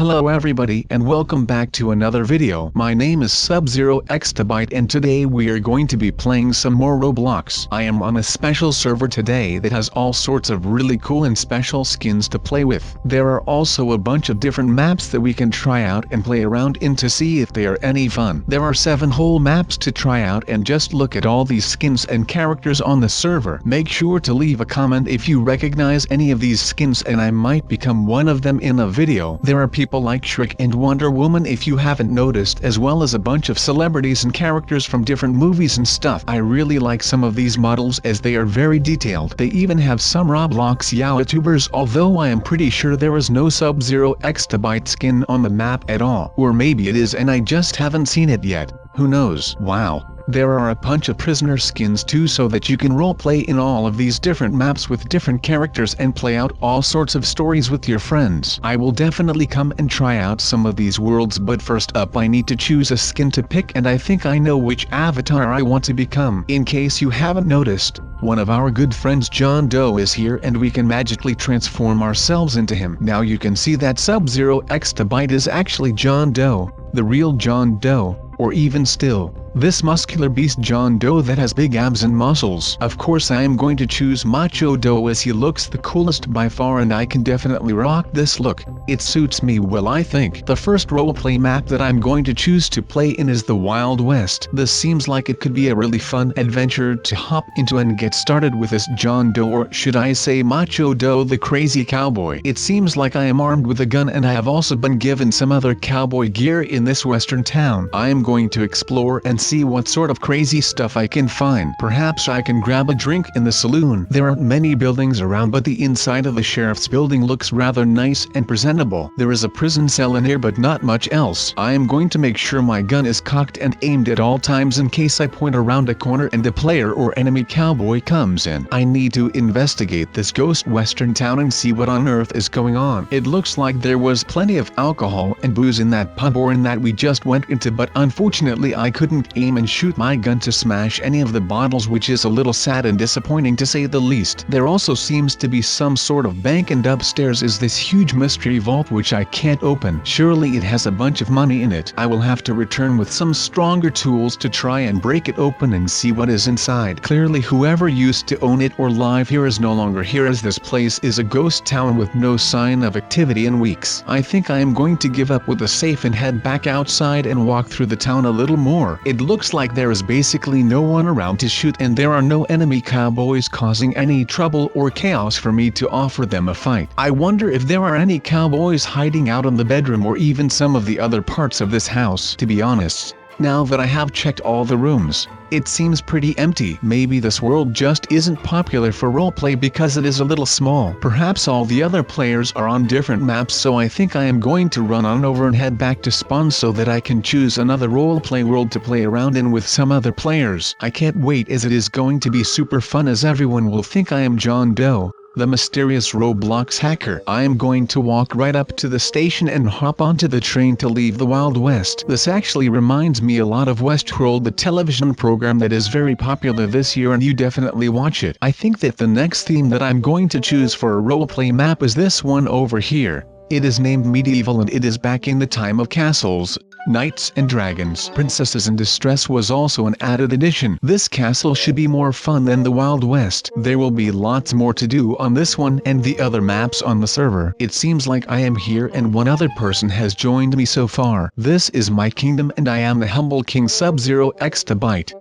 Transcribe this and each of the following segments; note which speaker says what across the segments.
Speaker 1: Hello everybody and welcome back to another video. My name is SubZeroExtabyte and today we are going to be playing some more Roblox. I am on a special server today that has all sorts of really cool and special skins to play with. There are also a bunch of different maps that we can try out and play around in to see if they are any fun. There are 7 whole maps to try out and just look at all these skins and characters on the server. Make sure to leave a comment if you recognize any of these skins and I might become one of them in a video. There are people like Shrek and Wonder Woman if you haven't noticed, as well as a bunch of celebrities and characters from different movies and stuff. I really like some of these models as they are very detailed. They even have some Roblox YouTubers, although I am pretty sure there is no SubZeroExtabyte skin on the map at all. Or maybe it is and I just haven't seen it yet. Who knows? Wow. There are a bunch of prisoner skins too, so that you can roleplay in all of these different maps with different characters and play out all sorts of stories with your friends. I will definitely come and try out some of these worlds, but first up I need to choose a skin to pick and I think I know which avatar I want to become. In case you haven't noticed, one of our good friends John Doe is here and we can magically transform ourselves into him. Now you can see that SubZeroExtabyte is actually John Doe, the real John Doe. Or even still, this muscular beast John Doe that has big abs and muscles. Of course I am going to choose Macho Doe as he looks the coolest by far and I can definitely rock this look. It suits me well, I think. The first roleplay map that I'm going to choose to play in is the Wild West. This seems like it could be a really fun adventure to hop into and get started with this John Doe, or should I say Macho Doe the crazy cowboy. It seems like I am armed with a gun and I have also been given some other cowboy gear in this western town. I am going to explore and see what sort of crazy stuff I can find. Perhaps I can grab a drink in the saloon. There aren't many buildings around, but the inside of the sheriff's building looks rather nice and presentable. There is a prison cell in here but not much else. I am going to make sure my gun is cocked and aimed at all times in case I point around a corner and a player or enemy cowboy comes in. I need to investigate this ghost western town and see what on earth is going on. It looks like there was plenty of alcohol and booze in that pub or in that we just went into, but unfortunately I couldn't aim and shoot my gun to smash any of the bottles, which is a little sad and disappointing to say the least. There also seems to be some sort of bank and upstairs is this huge mystery vault which I can't open. Surely it has a bunch of money in it. I will have to return with some stronger tools to try and break it open and see what is inside. Clearly whoever used to own it or live here is no longer here, as this place is a ghost town with no sign of activity in weeks. I think I am going to give up with the safe and head back outside and walk through the town a little more. It looks like there is basically no one around to shoot and there are no enemy cowboys causing any trouble or chaos for me to offer them a fight. I wonder if there are any cowboys hiding out in the bedroom or even some of the other parts of this house. To be honest, now that I have checked all the rooms, it seems pretty empty. Maybe this world just isn't popular for roleplay because it is a little small. Perhaps all the other players are on different maps, so I think I am going to run on over and head back to spawn so that I can choose another roleplay world to play around in with some other players. I can't wait, as it is going to be super fun, as everyone will think I am John Doe, the mysterious Roblox hacker. I am going to walk right up to the station and hop onto the train to leave the Wild West. This actually reminds me a lot of Westworld, the television program that is very popular this year and you definitely watch it. I think that the next theme that I'm going to choose for a roleplay map is this one over here. It is named Medieval and it is back in the time of castles, knights and dragons. Princesses in Distress was also an added addition. This castle should be more fun than the Wild West. There will be lots more to do on this one and the other maps on the server. It seems like I am here and one other person has joined me so far. This is my kingdom and I am the humble king SubZeroExtabyte.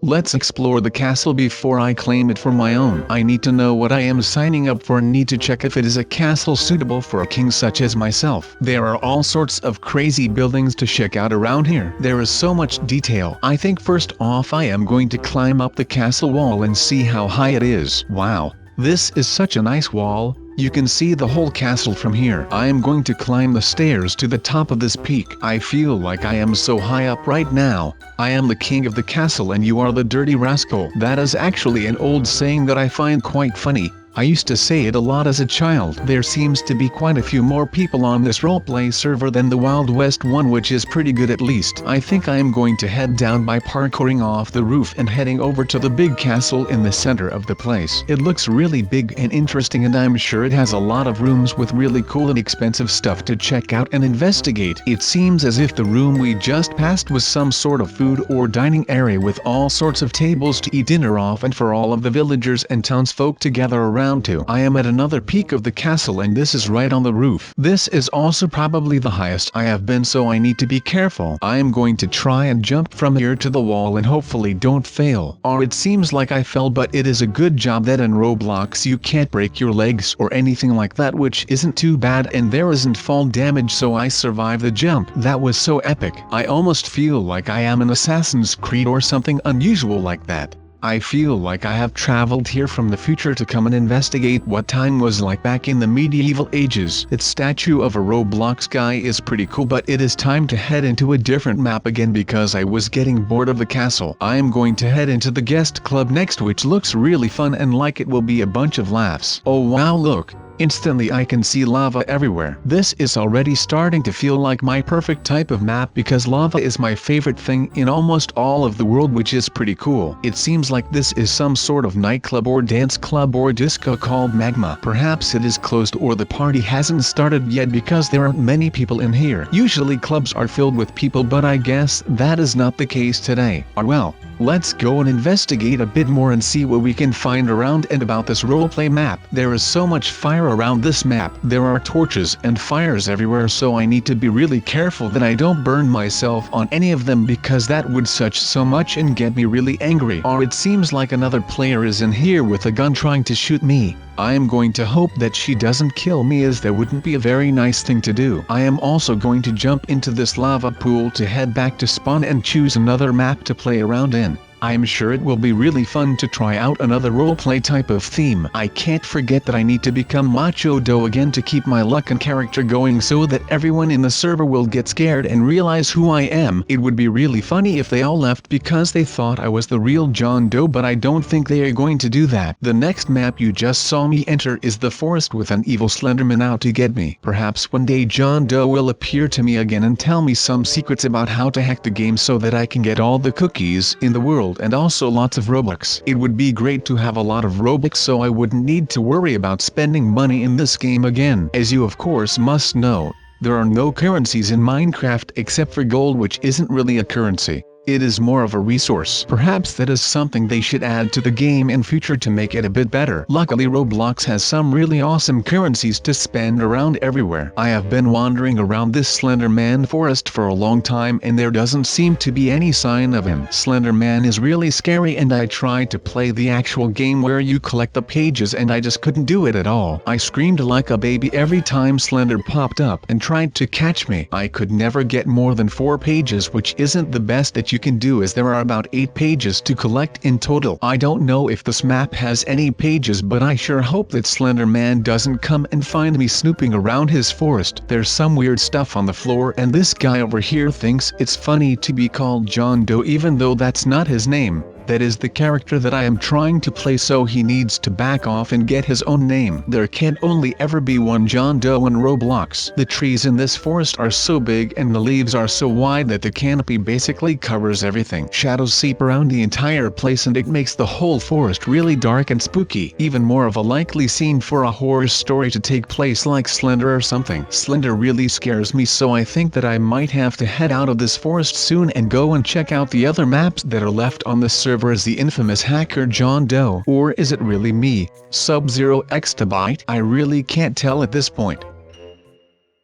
Speaker 1: Let's explore the castle before I claim it for my own. I need to know what I am signing up for and need to check if it is a castle suitable for a king such as myself. There are all sorts of crazy buildings to check out around here. There is so much detail. I think first off I am going to climb up the castle wall and see how high it is. Wow, this is such a nice wall. You can see the whole castle from here. I am going to climb the stairs to the top of this peak. I feel like I am so high up right now. I am the king of the castle and you are the dirty rascal. That is actually an old saying that I find quite funny. I used to say it a lot as a child. There seems to be quite a few more people on this roleplay server than the Wild West one, which is pretty good at least. I think I am going to head down by parkouring off the roof and heading over to the big castle in the center of the place. It looks really big and interesting, and I'm sure it has a lot of rooms with really cool and expensive stuff to check out and investigate. It seems as if the room we just passed was some sort of food or dining area with all sorts of tables to eat dinner off and for all of the villagers and townsfolk to gather around to. I am at another peak of the castle, and this is right on the roof. This is also probably the highest I have been, so I need to be careful. I am going to try and jump from here to the wall and hopefully don't fail. Or it seems like I fell, but it is a good job that in Roblox you can't break your legs or anything like that, which isn't too bad, and there isn't fall damage, so I survived the jump. That was so epic. I almost feel like I am in Assassin's Creed or something unusual like that. I feel like I have traveled here from the future to come and investigate what time was like back in the medieval ages. That statue of a Roblox guy is pretty cool, but it is time to head into a different map again because I was getting bored of the castle. I am going to head into the guest club next, which looks really fun and like it will be a bunch of laughs. Oh wow, look! Instantly I can see lava everywhere. This is already starting to feel like my perfect type of map because lava is my favorite thing in almost all of the world, which is pretty cool. It seems like this is some sort of nightclub or dance club or disco called Magma. Perhaps it is closed or the party hasn't started yet because there aren't many people in here. Usually clubs are filled with people, but I guess that is not the case today. Well, let's go and investigate a bit more and see what we can find around and about this roleplay map. There is so much fire around this map. There are torches and fires everywhere, so I need to be really careful that I don't burn myself on any of them because that would such so much and get me really angry. Or it seems like another player is in here with a gun trying to shoot me. I am going to hope that she doesn't kill me, as that wouldn't be a very nice thing to do. I am also going to jump into this lava pool to head back to spawn and choose another map to play around in. I am sure it will be really fun to try out another roleplay type of theme. I can't forget that I need to become Macho Doe again to keep my luck and character going so that everyone in the server will get scared and realize who I am. It would be really funny if they all left because they thought I was the real John Doe, but I don't think they are going to do that. The next map you just saw me enter is the forest with an evil Slender Man out to get me. Perhaps one day John Doe will appear to me again and tell me some secrets about how to hack the game so that I can get all the cookies in the world and also lots of Robux. It would be great to have a lot of Robux so I wouldn't need to worry about spending money in this game again. As you of course must know, there are no currencies in Minecraft except for gold, which isn't really a currency. It is more of a resource. Perhaps that is something they should add to the game in future to make it a bit better. Luckily Roblox has some really awesome currencies to spend around everywhere. I have been wandering around this Slender Man forest for a long time and there doesn't seem to be any sign of him. Slender Man is really scary, and I tried to play the actual game where you collect the pages and I just couldn't do it at all. I screamed like a baby every time Slender popped up and tried to catch me. I could never get more than 4 pages, which isn't the best that you can do, as there are about 8 pages to collect in total. I don't know if this map has any pages, but I sure hope that Slender Man doesn't come and find me snooping around his forest. There's some weird stuff on the floor, and this guy over here thinks it's funny to be called John Doe even though that's not his name. That is the character that I am trying to play, so he needs to back off and get his own name. There can only ever be one John Doe in Roblox. The trees in this forest are so big and the leaves are so wide that the canopy basically covers everything. Shadows seep around the entire place and it makes the whole forest really dark and spooky. Even more of a likely scene for a horror story to take place, like Slender or something. Slender really scares me, so I think that I might have to head out of this forest soon and go and check out the other maps that are left on the server as the infamous hacker John Doe. Or is it really me, SubZeroExtabyte? I really can't tell at this point.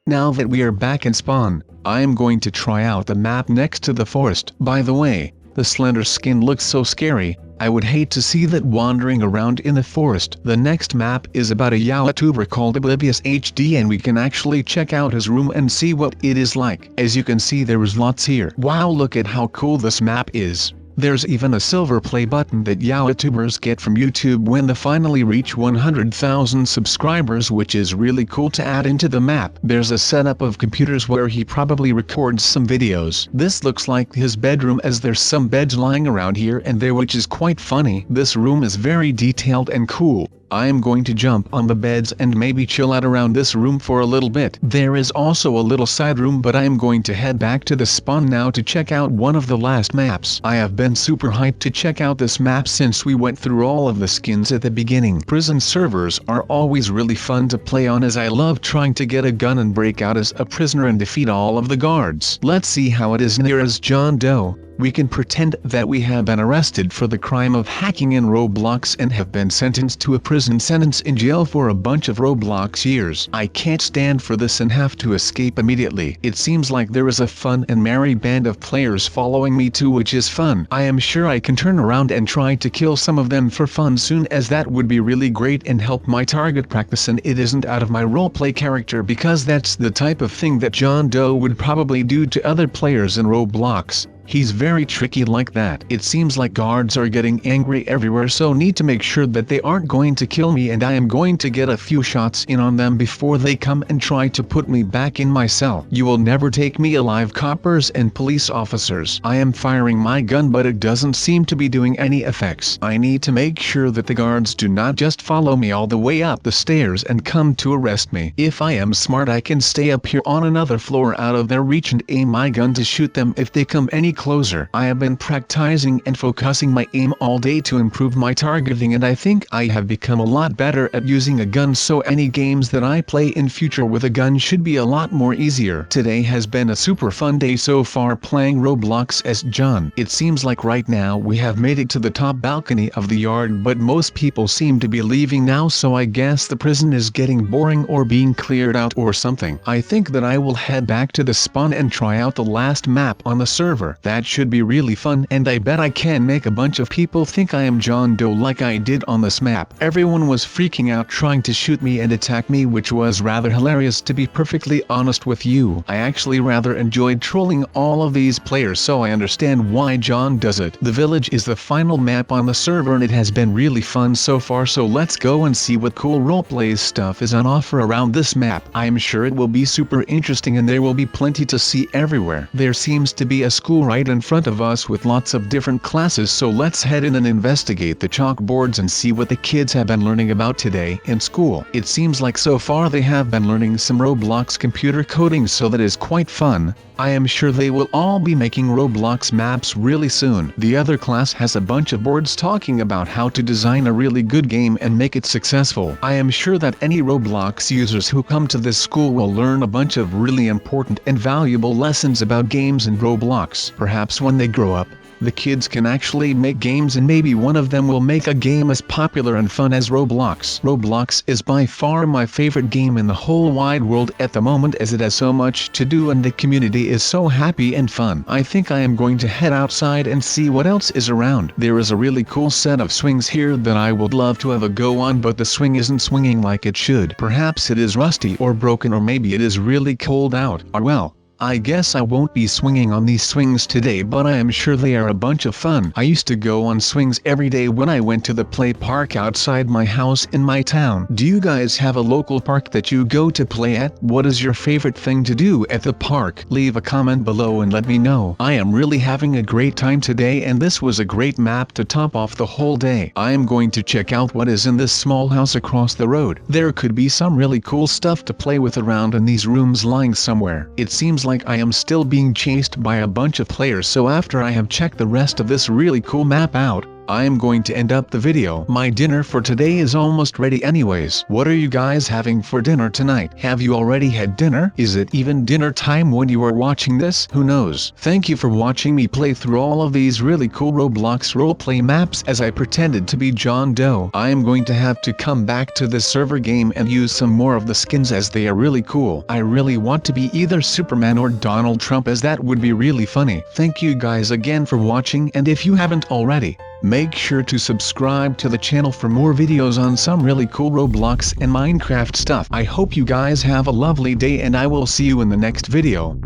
Speaker 1: Now that we are back in spawn, I am going to try out the map next to the forest. By the way, the Slender skin looks so scary. I would hate to see that wandering around in the forest. The next map is about a YouTuber called Oblivious HD, and we can actually check out his room and see what it is like. As you can see, there is lots here. Wow, look at how cool this map is. There's even a silver play button that YouTubers get from YouTube when they finally reach 100,000 subscribers, which is really cool to add into the map. There's a setup of computers where he probably records some videos. This looks like his bedroom, as there's some beds lying around here and there, which is quite funny. This room is very detailed and cool. I am going to jump on the beds and maybe chill out around this room for a little bit. There is also a little side room, but I am going to head back to the spawn now to check out one of the last maps. I have been super hyped to check out this map since we went through all of the skins at the beginning. Prison servers are always really fun to play on, as I love trying to get a gun and break out as a prisoner and defeat all of the guards. Let's see how it is in here as John Doe. We can pretend that we have been arrested for the crime of hacking in Roblox and have been sentenced to a prison sentence in jail for a bunch of Roblox years. I can't stand for this and have to escape immediately. It seems like there is a fun and merry band of players following me too, which is fun. I am sure I can turn around and try to kill some of them for fun soon, as that would be really great and help my target practice, and it isn't out of my roleplay character, because that's the type of thing that John Doe would probably do to other players in Roblox. He's very tricky like that. It seems like guards are getting angry everywhere, so need to make sure that they aren't going to kill me, and I am going to get a few shots in on them before they come and try to put me back in my cell. You will never take me alive, coppers and police officers. I am firing my gun, but it doesn't seem to be doing any effects. I need to make sure that the guards do not just follow me all the way up the stairs and come to arrest me. If I am smart, I can stay up here on another floor out of their reach and aim my gun to shoot them if they come any closer. I have been practicing and focusing my aim all day to improve my targeting, and I think I have become a lot better at using a gun, so any games that I play in future with a gun should be a lot more easier. Today has been a super fun day so far playing Roblox as John. It seems like right now we have made it to the top balcony of the yard, but most people seem to be leaving now, so I guess the prison is getting boring or being cleared out or something. I think that I will head back to the spawn and try out the last map on the server. That should be really fun, and I bet I can make a bunch of people think I am John Doe like I did on this map. Everyone was freaking out trying to shoot me and attack me, which was rather hilarious, to be perfectly honest with you. I actually rather enjoyed trolling all of these players, so I understand why John does it. The village is the final map on the server, and it has been really fun so far, so let's go and see what cool roleplay stuff is on offer around this map. I am sure it will be super interesting, and there will be plenty to see everywhere. There seems to be a school right in front of us with lots of different classes, so let's head in and investigate the chalkboards and see what the kids have been learning about today in school. It seems like so far they have been learning some Roblox computer coding, so that is quite fun. I am sure they will all be making Roblox maps really soon. The other class has a bunch of boards talking about how to design a really good game and make it successful. I am sure that any Roblox users who come to this school will learn a bunch of really important and valuable lessons about games in Roblox. Perhaps when they grow up, the kids can actually make games, and maybe one of them will make a game as popular and fun as Roblox. Roblox is by far my favorite game in the whole wide world at the moment, as it has so much to do and the community is so happy and fun. I think I am going to head outside and see what else is around. There is a really cool set of swings here that I would love to have a go on, but the swing isn't swinging like it should. Perhaps it is rusty or broken, or maybe it is really cold out. Or well, I guess I won't be swinging on these swings today, but I am sure they are a bunch of fun. I used to go on swings every day when I went to the play park outside my house in my town. Do you guys have a local park that you go to play at? What is your favorite thing to do at the park? Leave a comment below and let me know. I am really having a great time today, and this was a great map to top off the whole day. I am going to check out what is in this small house across the road. There could be some really cool stuff to play with around in these rooms lying somewhere. It seems like I am still being chased by a bunch of players, so after I have checked the rest of this really cool map out, I am going to end up the video. My dinner for today is almost ready anyways. What are you guys having for dinner tonight? Have you already had dinner? Is it even dinner time when you are watching this? Who knows? Thank you for watching me play through all of these really cool Roblox roleplay maps as I pretended to be John Doe. I am going to have to come back to this server game and use some more of the skins, as they are really cool. I really want to be either Superman or Donald Trump, as that would be really funny. Thank you guys again for watching, and if you haven't already, make sure to subscribe to the channel for more videos on some really cool Roblox and Minecraft stuff. I hope you guys have a lovely day, and I will see you in the next video.